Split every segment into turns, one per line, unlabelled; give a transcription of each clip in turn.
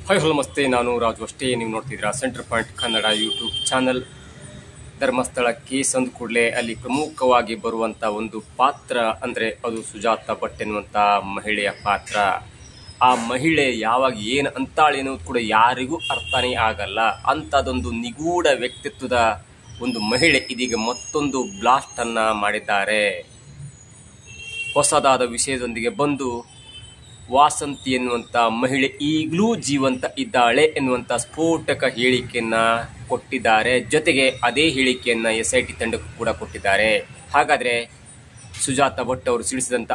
Hi hello ನಮಸ್ತೆ, ನಾನು ರಾಜು ಅಷ್ಟೇ. ನೀವು ನೋಡ್ತಿದ್ದೀರಾ centre point Kannada YouTube channel. Dharmasthala case ಅಂದ ಕೂಡಲೇ ಅಲ್ಲಿ ಪ್ರಮುಖವಾಗಿ ಬರುವಂಥ ಒಂದು ಪಾತ್ರ ಅಂದರೆ ಅದು ಸುಜಾತ ಭಟ್ ಎನ್ನುವಂಥ ಮಹಿಳೆಯ ಪಾತ್ರ. ಆ ಮಹಿಳೆ ಯಾವಾಗ ಏನು ಅಂತಾಳೆ ಅನ್ನೋದು ಕೂಡ ಯಾರಿಗೂ ಅರ್ಥನೇ ಆಗಲ್ಲ. ಅಂಥದ್ದೊಂದು ನಿಗೂಢ ವ್ಯಕ್ತಿತ್ವದ ಒಂದು ಮಹಿಳೆ ಇದೀಗ ಮತ್ತೊಂದು ಬ್ಲಾಸ್ಟನ್ನು ಮಾಡಿದ್ದಾರೆ. ಹೊಸದಾದ ವಿಷಯದೊಂದಿಗೆ ಬಂದು ವಾಸಂತಿ ಎನ್ನುವಂಥ ಮಹಿಳೆ ಈಗಲೂ ಜೀವಂತ ಇದ್ದಾಳೆ ಎನ್ನುವಂಥ ಸ್ಫೋಟಕ ಹೇಳಿಕೆಯನ್ನು ಕೊಟ್ಟಿದ್ದಾರೆ. ಜೊತೆಗೆ ಅದೇ ಹೇಳಿಕೆಯನ್ನು SIT ತಂಡಕ್ಕೂ ಕೂಡ ಕೊಟ್ಟಿದ್ದಾರೆ. ಹಾಗಾದರೆ ಸುಜಾತ ಭಟ್ ಅವರು ತಿಳಿಸಿದಂಥ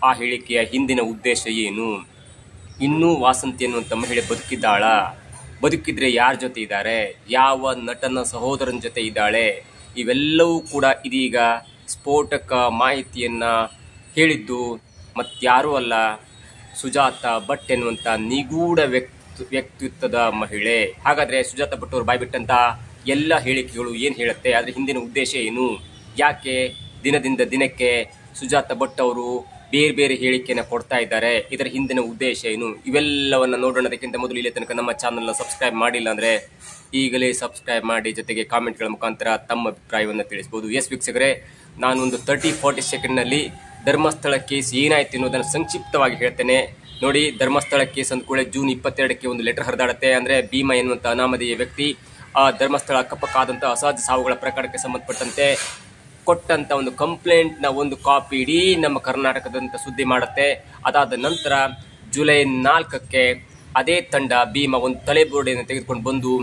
ಆ ಹೇಳಿಕೆಯ ಹಿಂದಿನ ಉದ್ದೇಶ ಏನು? ಇನ್ನೂ ವಾಸಂತಿ ಎನ್ನುವಂಥ ಮಹಿಳೆ ಬದುಕಿದ್ದಾಳ? ಬದುಕಿದ್ರೆ ಯಾರ ಜೊತೆ ಇದ್ದಾರೆ? ಯಾವ ನಟನ ಸಹೋದರನ ಜೊತೆ ಇದ್ದಾಳೆ? ಇವೆಲ್ಲವೂ ಕೂಡ ಇದೀಗ ಸ್ಫೋಟಕ ಮಾಹಿತಿಯನ್ನು ಹೇಳಿದ್ದು ಮತ್ತಾರೂ ಅಲ್ಲ, ಸುಜಾತ ಭಟ್ ಎನ್ನುವಂಥ ನಿಗೂಢ ವ್ಯಕ್ತಿತ್ವದ ಮಹಿಳೆ. ಹಾಗಾದರೆ ಸುಜಾತ ಭಟ್ ಅವರು ಬಾಯ್ಬಿಟ್ಟಂಥ ಎಲ್ಲ ಹೇಳಿಕೆಗಳು ಏನು ಹೇಳುತ್ತೆ? ಅದರ ಹಿಂದಿನ ಉದ್ದೇಶ ಏನು? ಯಾಕೆ ದಿನದಿಂದ ದಿನಕ್ಕೆ ಸುಜಾತ ಭಟ್ ಅವರು ಬೇರೆ ಬೇರೆ ಹೇಳಿಕೆಯನ್ನು ಕೊಡ್ತಾ ಇದ್ದಾರೆ? ಇದರ ಹಿಂದಿನ ಉದ್ದೇಶ ಏನು? ಇವೆಲ್ಲವನ್ನು ನೋಡೋಣ. ಅದಕ್ಕಿಂತ ಮೊದಲು ಇಲ್ಲಿ ತನಕ ನಮ್ಮ ಚಾನಲ್ನ ಸಬ್ಸ್ಕ್ರೈಬ್ ಮಾಡಿಲ್ಲ ಅಂದರೆ ಈಗಲೇ ಸಬ್ಸ್ಕ್ರೈಬ್ ಮಾಡಿ, ಜೊತೆಗೆ ಕಾಮೆಂಟ್ಗಳ ಮುಖಾಂತರ ತಮ್ಮ ಅಭಿಪ್ರಾಯವನ್ನು ತಿಳಿಸ್ಬೋದು. ವೀಕ್ಷಕರೇ, ನಾನೊಂದು 30-40 ಸೆಕೆಂಡ್ನಲ್ಲಿ ಧರ್ಮಸ್ಥಳ ಕೇಸ್ ಏನಾಯ್ತು ಅನ್ನೋದನ್ನು ಸಂಕ್ಷಿಪ್ತವಾಗಿ ಹೇಳ್ತೇನೆ. ನೋಡಿ, ಧರ್ಮಸ್ಥಳ ಕೇಸ್ ಅಂದ ಕೂಡ ಜೂನ್ 22ಕ್ಕೆ ಒಂದು ಲೆಟರ್ ಹರಿದಾಡುತ್ತೆ. ಅಂದರೆ ಭೀಮಾ ಎನ್ನುವಂಥ ಅನಾಮಧೇಯ ವ್ಯಕ್ತಿ ಧರ್ಮಸ್ಥಳ ಅಕ್ಕಪಕ್ಕ ಆದಂಥ ಅಸಹಜ ಸಾವುಗಳ ಪ್ರಕರಣಕ್ಕೆ ಸಂಬಂಧಪಟ್ಟಂತೆ ಕೊಟ್ಟಂಥ ಒಂದು ಕಂಪ್ಲೇಂಟ್ನ ಒಂದು ಕಾಪಿ ಇಡೀ ನಮ್ಮ ಕರ್ನಾಟಕದಂತ ಸುದ್ದಿ ಮಾಡುತ್ತೆ. ಅದಾದ ನಂತರ ಜುಲೈ 4ಕ್ಕೆ ಅದೇ ತಂಡ ಭೀಮಾ ಒಂದು ತಲೆಬೋರ್ಡಿಯನ್ನು ತೆಗೆದುಕೊಂಡು ಬಂದು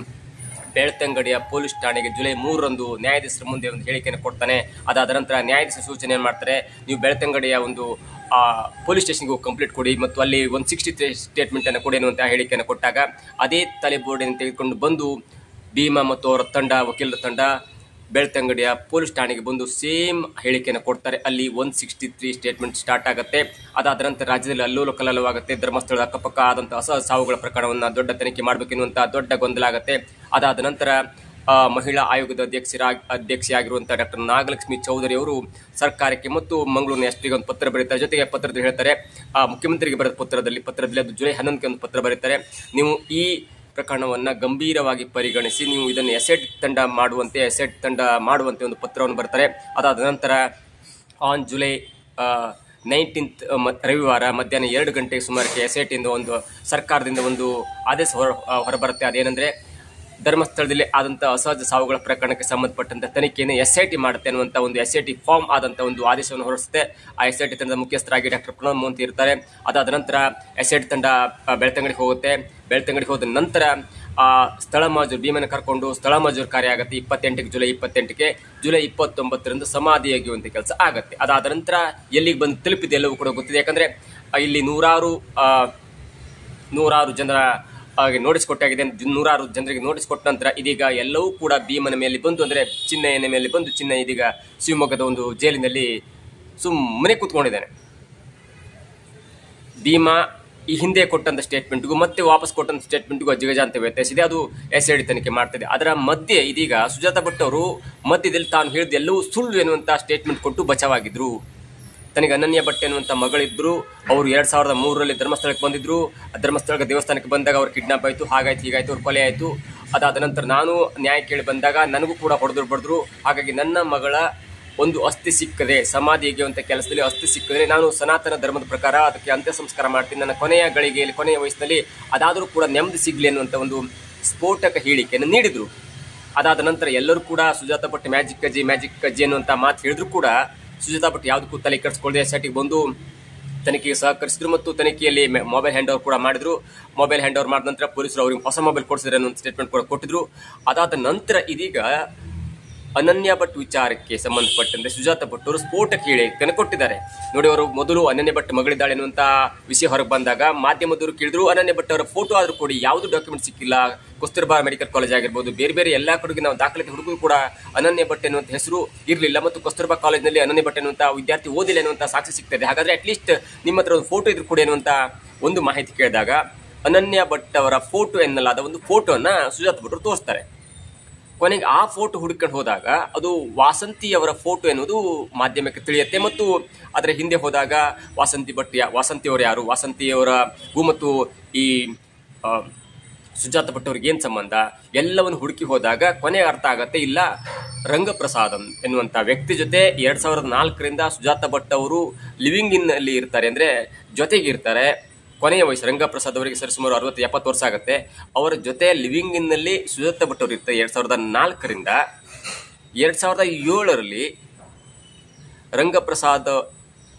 ಬೆಳ್ತಂಗಡಿಯ ಪೊಲೀಸ್ ಠಾಣೆಗೆ ಜುಲೈ 3ರಂದು ನ್ಯಾಯಾಧೀಶರ ಮುಂದೆ ಒಂದು ಹೇಳಿಕೆಯನ್ನು ಕೊಡ್ತಾನೆ. ಅದಾದ ನಂತರ ನ್ಯಾಯಾಧೀಶ ಸೂಚನೆ ಏನು ಮಾಡ್ತಾರೆ, ನೀವು ಬೆಳ್ತಂಗಡಿಯ ಒಂದು ಪೊಲೀಸ್ ಸ್ಟೇಷನ್ಗೆ ಹೋಗಿ ಕಂಪ್ಲೇಂಟ್ ಕೊಡಿ ಮತ್ತು ಅಲ್ಲಿ 163 ಸ್ಟೇಟ್ಮೆಂಟನ್ನು ಕೊಡಿ ಅನ್ನುವಂಥ ಹೇಳಿಕೆಯನ್ನು ಕೊಟ್ಟಾಗ ಅದೇ ತಲೆಬೋರ್ಡನ್ನು ತೆಗೆದುಕೊಂಡು ಬಂದು ಭೀಮಾ ಮತ್ತು ಅವರ ತಂಡ, ವಕೀಲರ ತಂಡ ಬೆಳ್ತಂಗಡಿಯ ಪೊಲೀಸ್ ಠಾಣೆಗೆ ಬಂದು ಸೇಮ್ ಹೇಳಿಕೆಯನ್ನು ಕೊಡ್ತಾರೆ. ಅಲ್ಲಿ 163 ಸ್ಟೇಟ್ಮೆಂಟ್ ಸ್ಟಾರ್ಟ್ ಆಗುತ್ತೆ. ಅದಾದ ನಂತರ ರಾಜ್ಯದಲ್ಲಿ ಅಲ್ಲೋಲ ಕಲ್ಲೋಲವಾಗುತ್ತೆ. ಧರ್ಮಸ್ಥಳದ ಅಕ್ಕಪಕ್ಕ ಆದಂಥ ಅಸಹಜ ಸಾವುಗಳ ಪ್ರಕರಣವನ್ನು ದೊಡ್ಡ ತನಿಖೆ ಮಾಡಬೇಕೆನ್ನುವಂಥ ದೊಡ್ಡ ಗೊಂದಲ ಆಗುತ್ತೆ. ಅದಾದ ನಂತರ ಮಹಿಳಾ ಆಯೋಗದ ಅಧ್ಯಕ್ಷೆಯಾಗಿರುವಂಥ ಡಾಕ್ಟರ್ ನಾಗಲಕ್ಷ್ಮಿ ಚೌಧರಿ ಅವರು ಸರ್ಕಾರಕ್ಕೆ ಮತ್ತು ಮಂಗಳೂರಿನ ಎಸ್ಪಿಗೆ ಒಂದು ಪತ್ರ ಬರೀತಾರೆ. ಜೊತೆಗೆ ಪತ್ರದಲ್ಲಿ ಹೇಳ್ತಾರೆ, ಮುಖ್ಯಮಂತ್ರಿಗೆ ಬರೆದ ಪತ್ರದಲ್ಲಿ ಅದು ಜುಲೈ 11ಕ್ಕೆ ಒಂದು ಪತ್ರ ಬರೀತಾರೆ. ನೀವು ಈ ಪ್ರಕರಣವನ್ನು ಗಂಭೀರವಾಗಿ ಪರಿಗಣಿಸಿ ನೀವು ಇದನ್ನು SIT ತಂಡ ಮಾಡುವಂತೆ ಒಂದು ಪತ್ರವನ್ನು ಬರ್ತಾರೆ. ಅದಾದ ನಂತರ ಆನ್ ಜುಲೈ 19th ರವಿವಾರ ಮಧ್ಯಾಹ್ನ 2 ಗಂಟೆಗೆ ಸುಮಾರಕ್ಕೆ SIT ಇಂದ ಒಂದು ಸರ್ಕಾರದಿಂದ ಒಂದು ಆದೇಶ ಹೊರಬರುತ್ತೆ. ಅದೇನೆಂದರೆ, ಧರ್ಮಸ್ಥಳದಲ್ಲಿ ಆದಂಥ ಅಸಹಜ ಸಾವುಗಳ ಪ್ರಕರಣಕ್ಕೆ ಸಂಬಂಧಪಟ್ಟಂತ ತನಿಖೆಯನ್ನು SIT ಮಾಡುತ್ತೆ ಅನ್ನುವಂಥ ಒಂದು SIT ಫಾರ್ಮ್ ಆದಂಥ ಒಂದು ಆದೇಶವನ್ನು ಹೊರಡಿಸುತ್ತೆ. ಆ SIT ತಂಡದ ಮುಖ್ಯಸ್ಥರಾಗಿ ಡಾಕ್ಟರ್ ಪ್ರಣವ್ ಮೋಹಂತಿ ಇರ್ತಾರೆ. ಅದಾದ ನಂತರ SIT ತಂಡ ಬೆಳ್ತಂಗಡಿಗೆ ಹೋಗುತ್ತೆ. ಬೆಳ್ತಂಗಡಿಗೆ ಹೋದ ನಂತರ ಸ್ಥಳ ಮಾಜೂರು ಭೀಮನ ಕರ್ಕೊಂಡು ಸ್ಥಳ ಮಾಜೂರು ಕಾರ್ಯ ಆಗುತ್ತೆ. ಜುಲೈ 28ಕ್ಕೆ ಜುಲೈ 29ರಂದು ಸಮಾಧಿ ಒಗೆಯುವಂಥ ಕೆಲಸ ಆಗುತ್ತೆ. ಅದಾದ ನಂತರ ಎಲ್ಲಿಗೆ ಬಂದು ತಲುಪಿದೆ ಎಲ್ಲವೂ ಕೂಡ ಗೊತ್ತಿದೆ. ಯಾಕಂದರೆ ಇಲ್ಲಿ ನೂರಾರು ಜನರ ನೋಟಿಸ್ ಕೊಟ್ಟಾಗಿದೆ. 100 ಜನರಿಗೆ ನೋಟಿಸ್ ಕೊಟ್ಟ ನಂತರ ಇದೀಗ ಎಲ್ಲವೂ ಕೂಡ ಭೀಮನ ಮೇಲೆ ಬಂದು, ಅಂದರೆ ಚಿನ್ನಯ್ಯನ ಮೇಲೆ ಬಂದು, ಚಿನ್ನಯ್ಯ ಇದೀಗ ಶಿವಮೊಗ್ಗದ ಒಂದು ಜೈಲಿನಲ್ಲಿ ಸುಮ್ಮನೆ ಕೂತ್ಕೊಂಡಿದ್ದಾನೆ. ಭೀಮಾ ಈ ಹಿಂದೆ ಕೊಟ್ಟಂತ ಸ್ಟೇಟ್ಮೆಂಟ್ಗೂ ಮತ್ತೆ ವಾಪಸ್ ಕೊಟ್ಟಂತ ಸ್ಟೇಟ್ಮೆಂಟ್ಗೂ ಅಜ್ಜಿಗಜಾಂತ ವ್ಯತ್ಯಾಸ ಇದೆ. ಅದು SIT ತನಿಖೆ ಮಾಡ್ತಿದೆ. ಅದರ ಮಧ್ಯೆ ಇದೀಗ ಸುಜಾತ ಭಟ್ ಅವರು ಮಧ್ಯದಲ್ಲಿ ತಾನು ಹೇಳಿದ ಎಲ್ಲವೂ ಸುಳ್ಳು ಎನ್ನುವಂಥ ಸ್ಟೇಟ್ಮೆಂಟ್ ಕೊಟ್ಟು ಬಚಾವಾಗಿದ್ರು. ತನಗೆ ಅನನ್ಯ ಭಟ್ ಎನ್ನುವಂಥ ಮಗಳಿದ್ರು. ಅವರು 2003ರಲ್ಲಿ ಧರ್ಮಸ್ಥಳಕ್ಕೆ ಬಂದಿದ್ರು. ಧರ್ಮಸ್ಥಳಕ್ಕೆ ದೇವಸ್ಥಾನಕ್ಕೆ ಬಂದಾಗ ಅವ್ರು ಕಿಡ್ನಾಪ್ ಆಯಿತು, ಹಾಗಾಯ್ತು ಹೀಗಾಯ್ತು, ಅವ್ರು ಕೊಲೆ ಆಯಿತು. ಅದಾದ ನಂತರ ನಾನು ನ್ಯಾಯ ಕೇಳಿ ಬಂದಾಗ ನನಗೂ ಕೂಡ ಹೊಡೆದ್ರು. ಹಾಗಾಗಿ ನನ್ನ ಮಗಳ ಒಂದು ಅಸ್ಥಿ ಸಿಕ್ಕದೆ, ಸಮಾಧಿ ಒಗೆಯುವಂಥ ಕೆಲಸದಲ್ಲಿ ಅಸ್ಥಿ ಸಿಕ್ಕಿದ್ರೆ ನಾನು ಸನಾತನ ಧರ್ಮದ ಪ್ರಕಾರ ಅದಕ್ಕೆ ಅಂತ್ಯ ಸಂಸ್ಕಾರ ಮಾಡ್ತೀನಿ. ನನ್ನ ಕೊನೆಯ ಗಳಿಗೆಯಲ್ಲಿ, ಕೊನೆಯ ವಯಸ್ಸಿನಲ್ಲಿ ಅದಾದರೂ ಕೂಡ ನೆಮ್ಮದಿ ಸಿಗಲಿ ಅನ್ನುವಂಥ ಒಂದು ಸ್ಫೋಟಕ ಹೇಳಿಕೆಯನ್ನು ನೀಡಿದರು. ಅದಾದ ನಂತರ ಎಲ್ಲರೂ ಕೂಡ ಸುಜಾತ ಭಟ್ ಮ್ಯಾಜಿಕ್ ಅಜ್ಜಿ ಅನ್ನುವಂಥ ಮಾತು ಹೇಳಿದ್ರು ಕೂಡ ಸುಜಾತ ಭಟ್ ಯಾವುದಕ್ಕೂ ತಲೆ ಕೆಡಿಸ್ಕೊಳ್ಳದೆ SITಗೆ ಬಂದು ತನಿಖೆಗೆ ಸಹಕರಿಸಿದ್ರು ಮತ್ತು ತನಿಖೆಯಲ್ಲಿ ಮೊಬೈಲ್ ಹ್ಯಾಂಡ್ ಓವರ್ ಕೂಡ ಮಾಡಿದ್ರು. ಮೊಬೈಲ್ ಹ್ಯಾಂಡ್ ಓವರ್ ಮಾಡಿದ ನಂತರ ಪೊಲೀಸರು ಅವ್ರಿಗೆ ಹೊಸ ಮೊಬೈಲ್ ಕೊಡಿಸಿದ್ರೆ ಅನ್ನೋ ಸ್ಟೇಟ್ಮೆಂಟ್ ಕೂಡ ಕೊಟ್ಟಿದ್ರು. ಅದಾದ ನಂತರ ಇದೀಗ ಅನನ್ಯ ಭಟ್ ವಿಚಾರಕ್ಕೆ ಸಂಬಂಧಪಟ್ಟಂತೆ ಸುಜಾತ ಭಟ್ ಅವರು ಸ್ಫೋಟಕ ಹೇಳಿಕೆಯನ್ನು ಕೊಟ್ಟಿದ್ದಾರೆ. ನೋಡಿ, ಅವರು ಮೊದಲು ಅನನ್ಯ ಭಟ್ ಮಗಳಿದ್ದಾಳೆ ಎನ್ನುವಂಥ ವಿಷಯ ಹೊರಗೆ ಬಂದಾಗ ಮಾಧ್ಯಮದವರು ಕೇಳಿದ್ರು, ಅನನ್ಯ ಭಟ್ ಅವರ ಫೋಟೋ ಆದರೂ ಕೊಡಿ, ಯಾವುದು ಡಾಕ್ಯುಮೆಂಟ್ ಸಿಕ್ಕಿಲ್ಲ. ಕಸ್ತೂರ್ಬಾ ಮೆಡಿಕಲ್ ಕಾಲೇಜ್ ಆಗಿರ್ಬೋದು, ಬೇರೆ ಬೇರೆ ಎಲ್ಲ ಕಡೆಗೆ ನಾವು ದಾಖಲಾತಿ ಹುಡುಗರು ಕೂಡ ಅನನ್ಯ ಭಟ್ ಎನ್ನುವಂಥ ಹೆಸರು ಇರಲಿಲ್ಲ ಮತ್ತು ಕಸ್ತೂರ್ಬಾ ಕಾಲೇಜ್ನಲ್ಲಿ ಅನನ್ಯ ಭಟ್ ಎನ್ನುವಂಥ ವಿದ್ಯಾರ್ಥಿ ಓದಿಲ್ಲ ಎನ್ನುವಂಥ ಸಾಕ್ಷಿ ಸಿಗ್ತದೆ. ಹಾಗಾದರೆ ಅಟ್ಲೀಸ್ಟ್ ನಿಮ್ಮ ಹತ್ರ ಒಂದು ಫೋಟೋ ಇದ್ರು ಕೊಡಿ ಎನ್ನುವಂಥ ಒಂದು ಮಾಹಿತಿ ಕೇಳಿದಾಗ ಅನನ್ಯ ಭಟ್ ಅವರ ಫೋಟೋ ಎನ್ನಲಾದ ಒಂದು ಫೋಟೋನ ಸುಜಾತ ಭಟ್ ಅವರು ತೋರಿಸ್ತಾರೆ. ಕೊನೆಗೆ ಆ ಫೋಟೋ ಹುಡುಕೊಂಡು ಹೋದಾಗ ಅದು ವಾಸಂತಿಯವರ ಫೋಟೋ ಎನ್ನುವುದು ಮಾಧ್ಯಮಕ್ಕೆ ತಿಳಿಯುತ್ತೆ. ಮತ್ತು ಅದರ ಹಿಂದೆ ಹೋದಾಗ ವಾಸಂತಿಯವರು ಯಾರು, ವಾಸಂತಿಯವರ ಮತ್ತು ಈ ಸುಜಾತ ಭಟ್ ಅವ್ರಿಗೆ ಏನು ಸಂಬಂಧ ಎಲ್ಲವನ್ನು ಹುಡುಕಿ ಹೋದಾಗ ಕೊನೆ ಅರ್ಥ ಆಗತ್ತೆ, ಇಲ್ಲ ರಂಗಪ್ರಸಾದಂ ಎನ್ನುವಂಥ ವ್ಯಕ್ತಿ ಜೊತೆ 2004ರಿಂದ ಸುಜಾತ ಭಟ್ ಅವರು ಲಿವಿಂಗ್ ಇನ್ ಅಲ್ಲಿ ಇರ್ತಾರೆ, ಅಂದರೆ ಜೊತೆಗೆ ಇರ್ತಾರೆ. ಕೊನೆಯ ವಯಸ್ಸು ರಂಗಪ್ರಸಾದ್ ಅವರಿಗೆ ಸರಿಸುಮಾರು 60-70 ವರ್ಷ ಆಗುತ್ತೆ. ಅವರ ಜೊತೆ ಲಿವಿಂಗ್ ಇನ್ ನಲ್ಲಿ ಸುಜಾತ ಭಟ್ ಅವರು ಇರ್ತಾರೆ 2004ರಿಂದ 2007ರಲ್ಲಿ ರಂಗಪ್ರಸಾದ್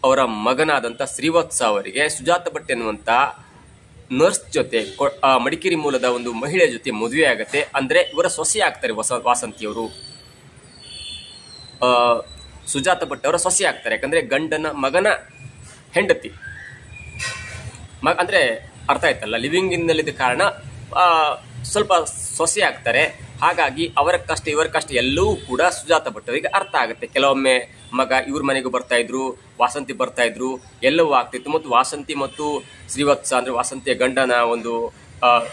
ಅವರ ಮಗನಾದಂಥ ಶ್ರೀವತ್ಸ ಅವರಿಗೆ ಸುಜಾತ ಭಟ್ ಎನ್ನುವಂಥ ನರ್ಸ್ ಜೊತೆ ಮಡಿಕೇರಿ ಮೂಲದ ಒಂದು ಮಹಿಳೆ ಜೊತೆ ಮದುವೆ ಆಗತ್ತೆ. ಅಂದ್ರೆ ಇವರ ಸೊಸೆ ಆಗ್ತಾರೆ ವಾಸಂತಿಯವರು, ಸುಜಾತ ಭಟ್ ಅವರ ಸೊಸೆ ಆಗ್ತಾರೆ. ಯಾಕಂದ್ರೆ ಗಂಡನ ಮಗನ ಹೆಂಡತಿ ಅಂದ್ರೆ ಅರ್ಥ ಆಯ್ತಲ್ಲ, ಲಿವಿಂಗ್ ಇನ್ ನಲ್ಲಿದ್ದ ಕಾರಣ ಸ್ವಲ್ಪ ಸೊಸೆ ಆಗ್ತಾರೆ. ಹಾಗಾಗಿ ಅವರ ಕಷ್ಟ ಇವರ ಕಷ್ಟ ಎಲ್ಲವೂ ಕೂಡ ಸುಜಾತ ಭಟ್ ಅವರಿಗೆ ಅರ್ಥ ಆಗುತ್ತೆ. ಕೆಲವೊಮ್ಮೆ ಮಗ ಇವ್ರ ಮನೆಗೂ ಬರ್ತಾ ಇದ್ರು, ವಾಸಂತಿ ಬರ್ತಾ ಇದ್ರು, ಎಲ್ಲವೂ ಆಗ್ತಿತ್ತು. ಮತ್ತು ವಾಸಂತಿ ಮತ್ತು ಶ್ರೀವತ್ಸ ಅಂದ್ರೆ ವಾಸಂತಿಯ ಗಂಡನ ಒಂದು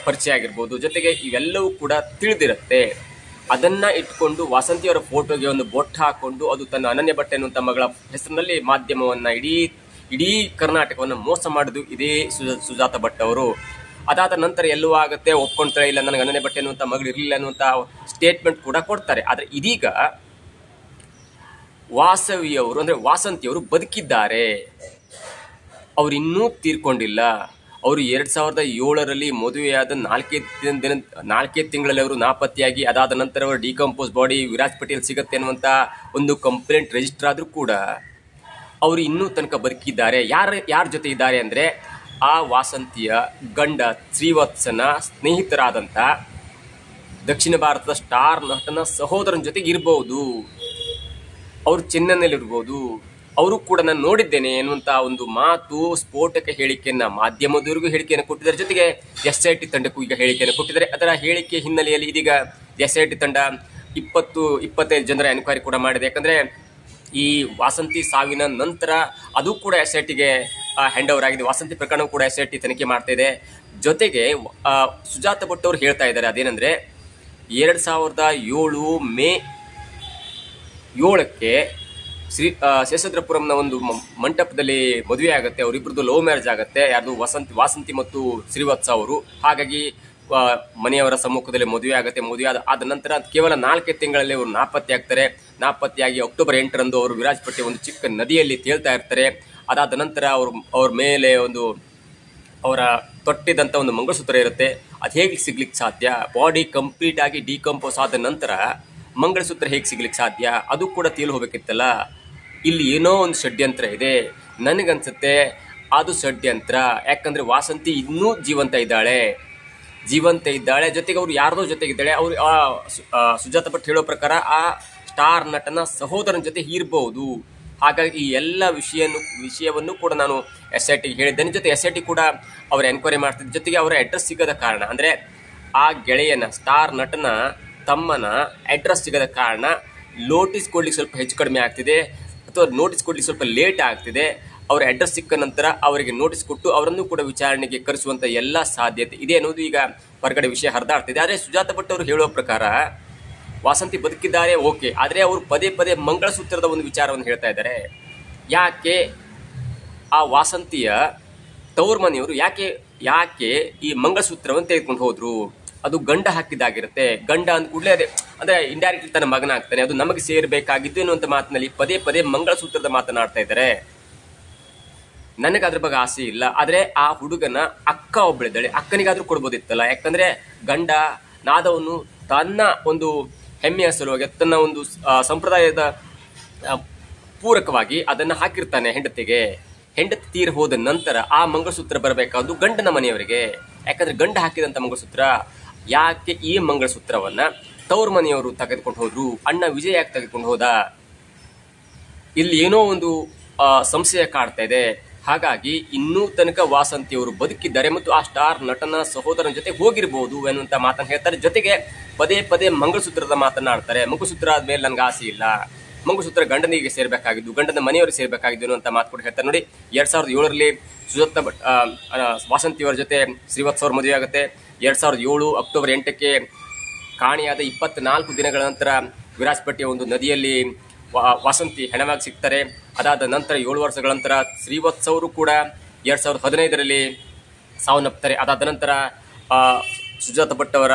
ಪರಿಚಯ ಆಗಿರ್ಬೋದು, ಜೊತೆಗೆ ಇವೆಲ್ಲವೂ ಕೂಡ ತಿಳಿದಿರುತ್ತೆ. ಅದನ್ನ ಇಟ್ಕೊಂಡು ವಾಸಂತಿಯವರ ಫೋಟೋಗೆ ಒಂದು ಬೊಟ್ಟು ಹಾಕೊಂಡು ಅದು ತನ್ನ ಅನನ್ಯ ಭಟ್ ಎನ್ನುವಂಥ ಮಗಳ ಹೆಸರಿನಲ್ಲಿ ಮಾಧ್ಯಮವನ್ನ ಇಡೀ ಕರ್ನಾಟಕವನ್ನು ಮೋಸ ಮಾಡಿದ್ದು ಇದೇ ಸುಜಾತ ಭಟ್ ಅವರು. ಅದಾದ ನಂತರ ಎಲ್ಲವೂ ಆಗುತ್ತೆ, ಒಪ್ಕೊಂತಾರೆ, ಇಲ್ಲ ನನಗೆ ಅನನ್ಯ ಭಟ್ ಎನ್ನುವಂಥ ಮಗಳು ಇರಲಿಲ್ಲ ಅನ್ನುವಂಥ ಸ್ಟೇಟ್ಮೆಂಟ್ ಕೂಡ ಕೊಡ್ತಾರೆ. ಆದರೆ ಇದೀಗ ವಾಸವಿಯವರು ಅಂದ್ರೆ ವಾಸಂತಿಯವರು ಬದುಕಿದ್ದಾರೆ, ಅವ್ರು ಇನ್ನೂ ತೀರ್ಕೊಂಡಿಲ್ಲ. ಅವರು 2007ರಲ್ಲಿ ಮದುವೆಯಾದ 4 ತಿಂಗಳಲ್ಲಿ ಅವರು ನಾಪತ್ತೆಯಾಗಿ ಅದಾದ ನಂತರ ಅವರು ಡಿಕಂಪೋಸ್ ಬಾಡಿ ವಿರಾಜಪೇಟೆಯಲ್ಲಿ ಸಿಗುತ್ತೆ ಅನ್ನುವಂಥ ಒಂದು ಕಂಪ್ಲೇಂಟ್ ರಿಜಿಸ್ಟರ್ ಆದ್ರೂ ಕೂಡ ಅವರು ಇನ್ನೂ ತನಕ ಬದುಕಿದ್ದಾರೆ. ಯಾರ ಜೊತೆ ಇದ್ದಾರೆ ಅಂದ್ರೆ ಆ ವಾಸಂತಿಯ ಗಂಡ ಶ್ರೀವತ್ಸನ ಸ್ನೇಹಿತರಾದಂಥ ದಕ್ಷಿಣ ಭಾರತದ ಸ್ಟಾರ್ ನಟನ ಸಹೋದರನ ಜೊತೆಗೆ ಇರಬಹುದು, ಅವರು ಚೆನ್ನೈನಲ್ಲಿರ್ಬೋದು, ಅವರು ಕೂಡ ನಾನು ನೋಡಿದ್ದೇನೆ ಎನ್ನುವಂತ ಒಂದು ಮಾತು ಸ್ಫೋಟಕ ಹೇಳಿಕೆಯನ್ನ ಮಾಧ್ಯಮದವರಿಗೂ ಹೇಳಿಕೆಯನ್ನು ಕೊಟ್ಟಿದ್ದಾರೆ. ಜೊತೆಗೆ SIT ತಂಡಕ್ಕೂ ಈಗ ಹೇಳಿಕೆಯನ್ನು ಕೊಟ್ಟಿದ್ದಾರೆ. ಅದರ ಹೇಳಿಕೆ ಹಿನ್ನೆಲೆಯಲ್ಲಿ ಇದೀಗ SIT ತಂಡ 20-25 ಜನರ ಎನ್ಕ್ವೈರಿ ಕೂಡ ಮಾಡಿದೆ. ಯಾಕಂದ್ರೆ ಈ ವಾಸಂತಿ ಸಾವಿನ ನಂತರ ಅದು ಕೂಡ SITಗೆ ಹ್ಯಾಂಡ್ ಓವರ್ ಆಗಿದೆ. ವಾಸಂತಿ ಪ್ರಕರಣ ಕೂಡ SIT ತನಿಖೆ ಮಾಡ್ತಾ ಇದೆ. ಜೊತೆಗೆ ಸುಜಾತ ಭಟ್ ಅವರು ಹೇಳ್ತಾ ಇದ್ದಾರೆ, ಅದೇನಂದ್ರೆ 2007 ಮೇ 7ಕ್ಕೆ ಶೇಷಾದ್ರಪುರಂನ ಒಂದು ಮಂಟಪದಲ್ಲಿ ಮದುವೆ ಆಗುತ್ತೆ. ಅವರಿಬ್ಬರದು ಲವ್ ಮ್ಯಾರೇಜ್ ಆಗುತ್ತೆ. ಯಾರ್ದು ವಾಸಂತಿ ಮತ್ತು ಶ್ರೀವತ್ಸ ಅವರು. ಹಾಗಾಗಿ ಮನೆಯವರ ಸಮ್ಮುಖದಲ್ಲಿ ಮದುವೆ ಆಗುತ್ತೆ. ಮದುವೆ ಆದ ನಂತರ ಕೇವಲ 4 ತಿಂಗಳಲ್ಲಿ ಅವರು ನಾಪತ್ತೆ ಆಗ್ತಾರೆ. ನಾಪತ್ತೆಯಾಗಿ ಅಕ್ಟೋಬರ್ 8ರಂದು ಅವರು ವಿರಾಜಪೇಟೆ ಒಂದು ಚಿಕ್ಕ ನದಿಯಲ್ಲಿ ತೇಲ್ತಾ ಇರ್ತಾರೆ. ಅದಾದ ನಂತರ ಅವ್ರ ಮೇಲೆ ಒಂದು ಅವರ ತೊಟ್ಟಿದಂತ ಒಂದು ಮಂಗಳಸೂತ್ರ ಇರುತ್ತೆ. ಅದು ಹೇಗೆ ಸಿಗ್ಲಿಕ್ಕೆ ಸಾಧ್ಯ? ಬಾಡಿ ಕಂಪ್ಲೀಟ್ ಆಗಿ ಡಿಕಂಪೋಸ್ ಆದ ನಂತರ ಮಂಗಳಸೂತ್ರ ಹೇಗೆ ಸಿಗ್ಲಿಕ್ಕೆ ಸಾಧ್ಯ? ಅದು ಕೂಡ ತೇಲಿ ಹೋಗ್ಬೇಕಿತ್ತಲ್ಲ. ಇಲ್ಲಿ ಏನೋ ಒಂದು ಷಡ್ಯಂತ್ರ ಇದೆ. ನನಗನ್ಸುತ್ತೆ ಅದು ಷಡ್ಯಂತ್ರ. ಯಾಕಂದ್ರೆ ವಾಸಂತಿ ಇನ್ನೂ ಜೀವಂತ ಇದ್ದಾಳೆ. ಜೊತೆಗೆ ಅವ್ರು ಯಾರ್ದೋ ಜೊತೆಗಿದ್ದಾಳೆ. ಅವ್ರು ಸುಜಾತ ಭಟ್ ಹೇಳೋ ಪ್ರಕಾರ ಆ ಸ್ಟಾರ್ ನಟನ ಸಹೋದರನ ಜೊತೆ ಇರಬಹುದು. ಹಾಗಾಗಿ ಈ ಎಲ್ಲ ವಿಷಯವನ್ನು ಕೂಡ ನಾನು SITಗೆ ಹೇಳಿದ್ದೇನೆ. ಜೊತೆ SIT ಕೂಡ ಅವರ ಎನ್ಕ್ವೈರಿ ಮಾಡ್ತಿದ್ದ. ಜೊತೆಗೆ ಅವರ ಅಡ್ರೆಸ್ ಸಿಗದ ಕಾರಣ, ಅಂದ್ರೆ ಆ ಗೆಳೆಯನ ಸ್ಟಾರ್ ನಟನ ತಮ್ಮನ ಅಡ್ರೆಸ್ ಸಿಗದ ಕಾರಣ ನೋಟಿಸ್ ಕೊಡ್ಲಿಕ್ಕೆ ಸ್ವಲ್ಪ ಹೆಚ್ಚು ಕಡಿಮೆ ಆಗ್ತಿದೆ, ಅಥವಾ ನೋಟಿಸ್ ಕೊಡ್ಲಿಕ್ಕೆ ಸ್ವಲ್ಪ ಲೇಟ್ ಆಗ್ತಿದೆ. ಅವರ ಅಡ್ರೆಸ್ ಸಿಕ್ಕ ನಂತರ ಅವರಿಗೆ ನೋಟಿಸ್ ಕೊಟ್ಟು ಅವರನ್ನು ಕೂಡ ವಿಚಾರಣೆಗೆ ಕರೆಸುವಂತ ಎಲ್ಲ ಸಾಧ್ಯತೆ ಇದೆ ಅನ್ನೋದು ಈಗ ಹೊರಗಡೆ ವಿಷಯ ಹರಿದಾಡ್ತಿದೆ. ಆದರೆ ಸುಜಾತ ಭಟ್ ಅವರು ಹೇಳುವ ಪ್ರಕಾರ ವಾಸಂತಿ ಬದುಕಿದ್ದಾರೆ, ಓಕೆ. ಆದರೆ ಅವರು ಪದೇ ಮಂಗಳಸೂತ್ರದ ಒಂದು ವಿಚಾರವನ್ನು ಹೇಳ್ತಾ ಇದ್ದಾರೆ. ಯಾಕೆ ಆ ವಾಸಂತಿಯ ತವರು ಮನೆಯವರು ಯಾಕೆ ಈ ಮಂಗಳಸೂತ್ರವನ್ನು ತೆಗೆದುಕೊಂಡು ಹೋದ್ರು? ಅದು ಗಂಡ ಹಾಕಿದ್ದಾಗಿರುತ್ತೆ. ಗಂಡ ಅಂದ ಕೂಡಲೇ ಅಂದ್ರೆ ಇಂಡೈರೆಕ್ಟ್ಲಿ ತನ್ನ ಮಗನ ಆಗ್ತಾನೆ, ಅದು ನಮಗೆ ಸೇರ್ಬೇಕಾಗಿದ್ದು ಎನ್ನುವಂತ ಮಾತಿನಲ್ಲಿ ಪದೇ ಮಂಗಳಸೂತ್ರದ ಮಾತನಾಡ್ತಾ ಇದ್ದಾರೆ. ನನಗೆ ಅದ್ರ ಬಗ್ಗೆ ಆಸೆ ಇಲ್ಲ. ಆದ್ರೆ ಆ ಹುಡುಗನ ಅಕ್ಕ ಒಬ್ಬಳಿದ್ದಾಳೆ, ಅಕ್ಕನಿಗಾದ್ರೂ ಕೊಡ್ಬೋದಿತ್ತಲ್ಲ. ಯಾಕಂದ್ರೆ ಗಂಡ ನಾದವನ್ನು ತನ್ನ ಒಂದು ಹೆಮ್ಮೆಯ ಸಲುವಾಗಿ, ತನ್ನ ಒಂದು ಸಂಪ್ರದಾಯದ ಪೂರಕವಾಗಿ ಅದನ್ನ ಹಾಕಿರ್ತಾನೆ ಹೆಂಡತಿಗೆ. ಹೆಂಡತಿ ತೀರ್ ಹೋದ ನಂತರ ಆ ಮಂಗಳಸೂತ್ರ ಬರಬೇಕಾದ್ದು ಗಂಡನ ಮನೆಯವರಿಗೆ. ಯಾಕಂದ್ರೆ ಗಂಡ ಹಾಕಿದಂತ ಮಂಗಳಸೂತ್ರ. ಯಾಕೆ ಈ ಮಂಗಳಸೂತ್ರವನ್ನ ತವ್ರ ಮನೆಯವರು ತೆಗೆದುಕೊಂಡು ಹೋದ್ರು? ಅಣ್ಣ ವಿಜಯ್ ಯಾಕೆ ತೆಗೆದುಕೊಂಡು ಹೋದ? ಇಲ್ಲಿ ಏನೋ ಒಂದು ಸಂಶಯ ಕಾಡ್ತಾ ಇದೆ. ಹಾಗಾಗಿ ಇನ್ನೂ ತನಕ ವಾಸಂತಿಯವರು ಬದುಕಿದ್ದಾರೆ ಮತ್ತು ಆ ಸ್ಟಾರ್ ನಟನ ಸಹೋದರನ ಜೊತೆ ಹೋಗಿರ್ಬೋದು ಎನ್ನುವಂತ ಮಾತನ್ನು ಹೇಳ್ತಾರೆ. ಜೊತೆಗೆ ಪದೇ ಮಂಗಳಸೂತ್ರದ ಮಾತನಾಡ್ತಾರೆ. ಮಂಗಳಸೂತ್ರ ಆದ್ಮೇಲೆ ನನ್ಗೆ ಆಸೆ ಇಲ್ಲ, ಮಂಗಳಸೂತ್ರ ಗಂಡನಿಗೆ ಸೇರ್ಬೇಕಾಗಿದ್ದು, ಗಂಡನ ಮನೆಯವರಿಗೆ ಸೇರ್ಬೇಕಾಗಿದ್ದು ಅನ್ನುವಂತ ಮಾತು ಕೂಡ ಹೇಳ್ತಾರೆ. ನೋಡಿ, 2007ರಲ್ಲಿ ಸುಜಾತ ಭಟ್ ವಾಸಂತಿಯವರ ಜೊತೆ ಶ್ರೀವತ್ಸ ಅವ್ರ ಮದುವೆ ಆಗುತ್ತೆ. 2007 ಅಕ್ಟೋಬರ್ 8ಕ್ಕೆ ಕಾಣೆಯಾದ 24 ದಿನಗಳ ನಂತರ ವಿರಾಜಪೇಟೆಯ ಒಂದು ನದಿಯಲ್ಲಿ ವಾಸಂತಿ ಹೆಣವಾಗಿ ಸಿಗ್ತಾರೆ. ಅದಾದ ನಂತರ 7 ವರ್ಷಗಳ ನಂತರ ಶ್ರೀವತ್ಸ ಅವರು ಕೂಡ 2015ರಲ್ಲಿ ಸಾವನ್ನಪ್ತಾರೆ. ಅದಾದ ನಂತರ ಸುಜಾತ ಭಟ್ ಅವರ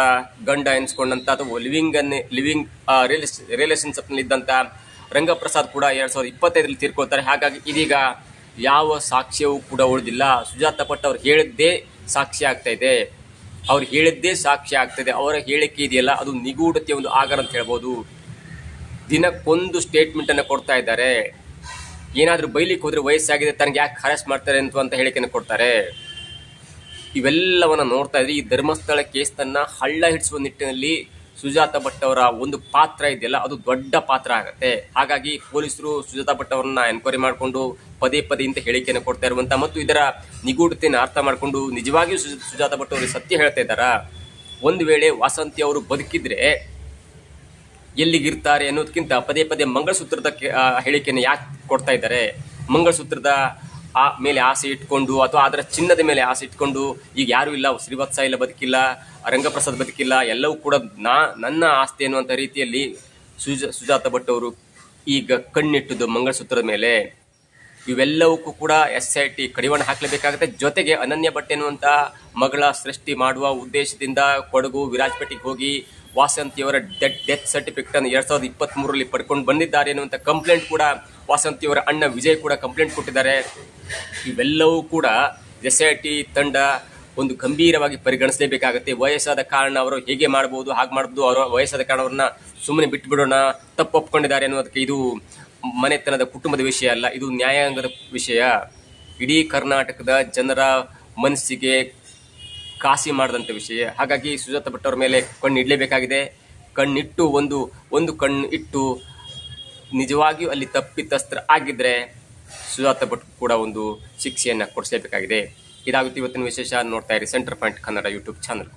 ಗಂಡ ಎನಿಸ್ಕೊಂಡಂತ ಅಥವಾ ಲಿವಿಂಗ್ ರಿಲೇಷನ್ಶಿಪ್ ನಲ್ಲಿ ಇದ್ದಂತ ರಂಗಪ್ರಸಾದ್ ಕೂಡ 2025 ತೀರ್ಕೊಳ್ತಾರೆ. ಹಾಗಾಗಿ ಇದೀಗ ಯಾವ ಸಾಕ್ಷ್ಯವೂ ಕೂಡ ಉಳಿದಿಲ್ಲ. ಸುಜಾತ ಭಟ್ ಅವ್ರು ಹೇಳಿದ್ದೇ ಸಾಕ್ಷಿ ಆಗ್ತಾ ಇದೆ. ಅವ್ರು ಹೇಳಿದ್ದೇ ಸಾಕ್ಷಿ ಆಗ್ತದೆ. ಅವರ ಹೇಳಿಕೆ ಇದೆಯಲ್ಲ, ಅದು ನಿಗೂಢತೆ ಒಂದು ಆಗರ ಅಂತ ಹೇಳ್ಬೋದು. ದಿನಕ್ಕೊಂದು ಸ್ಟೇಟ್ಮೆಂಟ್ ಅನ್ನು ಕೊಡ್ತಾ ಇದ್ದಾರೆ. ಏನಾದ್ರೂ ಬೈಲಿಕ್ಕೆ ಹೋದ್ರೆ ವಯಸ್ಸಾಗಿದೆ, ತನಗೆ ಯಾಕೆ ಹರಾಸ್ ಮಾಡ್ತಾರೆ ಅಂತ ಹೇಳಿಕೆಯನ್ನು ಕೊಡ್ತಾರೆ. ಇವೆಲ್ಲವನ್ನ ನೋಡ್ತಾ ಇದ್ರೆ ಈ ಧರ್ಮಸ್ಥಳ ಕೇಸನ್ನ ಹಳ್ಳ ಹಿಡಿಸುವ ನಿಟ್ಟಿನಲ್ಲಿ ಸುಜಾತ ಭಟ್ ಅವರ ಒಂದು ಪಾತ್ರ ಇದೆಯಲ್ಲ, ಅದು ದೊಡ್ಡ ಪಾತ್ರ ಆಗತ್ತೆ. ಹಾಗಾಗಿ ಪೊಲೀಸರು ಸುಜಾತ ಭಟ್ ಅವರನ್ನ ಎನ್ಕ್ವೈರಿ ಮಾಡಿಕೊಂಡು ಪದೇ ಪದೇ ಇಂತ ಹೇಳಿಕೆಯನ್ನು ಕೊಡ್ತಾ ಇರುವಂತ ಮತ್ತು ಇದರ ನಿಗೂಢತೆಯನ್ನು ಅರ್ಥ ಮಾಡಿಕೊಂಡು ನಿಜವಾಗಿಯೂ ಸುಜಾತ ಭಟ್ ಅವರು ಸತ್ಯ ಹೇಳ್ತಾ ಇದ್ದಾರಾ, ಒಂದು ವೇಳೆ ವಾಸಂತಿ ಅವರು ಬದುಕಿದ್ರೆ ಎಲ್ಲಿಗಿರ್ತಾರೆ ಅನ್ನೋದಕ್ಕಿಂತ ಪದೇ ಪದೇ ಮಂಗಳಸೂತ್ರದ ಹೇಳಿಕೆಯನ್ನು ಯಾಕೆ ಕೊಡ್ತಾ ಇದ್ದಾರೆ? ಮಂಗಳಸೂತ್ರದ ಮೇಲೆ ಆಸೆ ಇಟ್ಕೊಂಡು ಅಥವಾ ಅದರ ಚಿನ್ನದ ಮೇಲೆ ಆಸೆ ಇಟ್ಕೊಂಡು ಈಗ ಯಾರು ಇಲ್ಲ, ಶ್ರೀವತ್ಸ ಇಲ್ಲ, ಬದುಕಿಲ್ಲ, ರಂಗಪ್ರಸಾದ್ ಬದುಕಿಲ್ಲ, ಎಲ್ಲವೂ ಕೂಡ ನನ್ನ ಆಸ್ತಿ ಅನ್ನುವಂಥ ರೀತಿಯಲ್ಲಿ ಸುಜಾತ ಭಟ್ ಅವರು ಈಗ ಕಣ್ಣಿಟ್ಟದ್ದು ಮಂಗಳಸೂತ್ರದ ಮೇಲೆ. ಇವೆಲ್ಲವಕ್ಕೂ ಕೂಡ SIT ಕಡಿವಾಣ ಹಾಕಲೇಬೇಕಾಗುತ್ತೆ. ಜೊತೆಗೆ ಅನನ್ಯ ಭಟ್ ಎನ್ನುವಂತ ಮಗಳ ಸೃಷ್ಟಿ ಮಾಡುವ ಉದ್ದೇಶದಿಂದ ಕೊಡಗು ವಿರಾಜಪೇಟೆಗೆ ಹೋಗಿ ವಾಸಂತಿಯವರ ಡೆತ್ ಸರ್ಟಿಫಿಕೇಟ್ ಅನ್ನು 2023 ಪಡ್ಕೊಂಡು ಬಂದಿದ್ದಾರೆ ಎನ್ನುವಂತ ಕಂಪ್ಲೇಂಟ್ ಕೂಡ ವಾಸಂತಿಯವರ ಅಣ್ಣ ವಿಜಯ್ ಕೂಡ ಕಂಪ್ಲೇಂಟ್ ಕೊಟ್ಟಿದ್ದಾರೆ. ಇವೆಲ್ಲವೂ ಕೂಡ SIT ತಂಡ ಒಂದು ಗಂಭೀರವಾಗಿ ಪರಿಗಣಿಸಲೇಬೇಕಾಗುತ್ತೆ. ವಯಸ್ಸಾದ ಕಾರಣ ಅವರು ಹೇಗೆ ಮಾಡಬಹುದು, ಹಾಗೆ ಮಾಡಬಹುದು, ಅವರ ವಯಸ್ಸಾದ ಕಾರಣ ಅವ್ರನ್ನ ಸುಮ್ಮನೆ ಬಿಟ್ಟು ಬಿಡೋಣ, ತಪ್ಪು ಒಪ್ಕೊಂಡಿದ್ದಾರೆ ಅನ್ನೋದಕ್ಕೆ ಇದು ಮನೆತನದ ಕುಟುಂಬದ ವಿಷಯ ಅಲ್ಲ, ಇದು ನ್ಯಾಯಾಂಗದ ವಿಷಯ. ಇಡೀ ಕರ್ನಾಟಕದ ಜನರ ಮನಸ್ಸಿಗೆ ಕಾಸಿ ಮಾಡಿದಂಥ ವಿಷಯ. ಹಾಗಾಗಿ ಸುಜಾತ ಭಟ್ ಅವರ ಮೇಲೆ ಕಣ್ಣು ಇಡಲೇಬೇಕಾಗಿದೆ. ಕಣ್ಣಿಟ್ಟು ಒಂದು ಕಣ್ಣು ಇಟ್ಟು ನಿಜವಾಗಿಯೂ ಅಲ್ಲಿ ತಪ್ಪಿತಸ್ತ್ರ ಆಗಿದ್ರೆ ಸುಜಾತ ಭಟ್ ಕೂಡ ಒಂದು ಶಿಕ್ಷೆಯನ್ನು ಕೊಡಿಸಲೇಬೇಕಾಗಿದೆ. ಇದಾಗುತ್ತೆ ಇವತ್ತಿನ ವಿಶೇಷ. ನೋಡ್ತಾ ಇರಿ centre point Kannada YouTube channel.